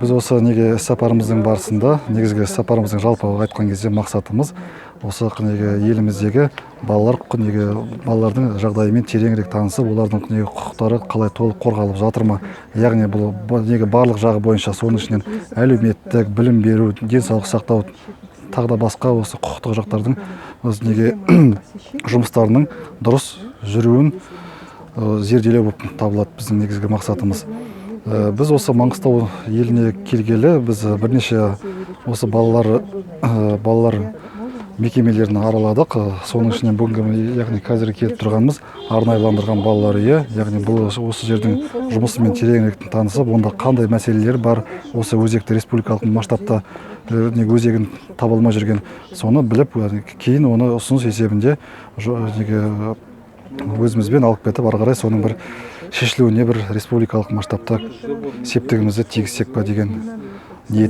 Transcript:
Біз осы неге сапарымыздың барысында, негізгі сапарымыздың жалпы айтқан кезде мақсатымыз осы неге еліміздегі балалардың жағдайымен тереңірек танысып, олардың неге құқықтары қалай толық қорғалып жатыр ма? Яғни бұл неге барлық жағы бойынша соның ішінен әлеуметтік, білім беру, денсаулық сақтау, тағы да басқа осы құқықтық жақтардың неге жұмыстарының дұрыс жүруін зерделеу болып табылады біздің негізгі мақсатымыз. Біз осы Маңғыстау еліне келгелі, біз бірнеше осы балалар мекемелерін араладық. Соның ішінен бүгінгі, яғни қазір келіп тұрғанымыз арнайыландырған балалар үйі, яғни бұл осы жердің жұмысымен тереңірек танысып, онда қандай мәселелер бар, осы өзекті республикалық масштабта өзегін таба алмай жүрген, соны біліп, кейін оны ұсыныс есебінде өзімізбен алып кетіп, ары қарай соның бір шешілуіне бір республикалық масштабта септігімізді тигізсек па деген ниет.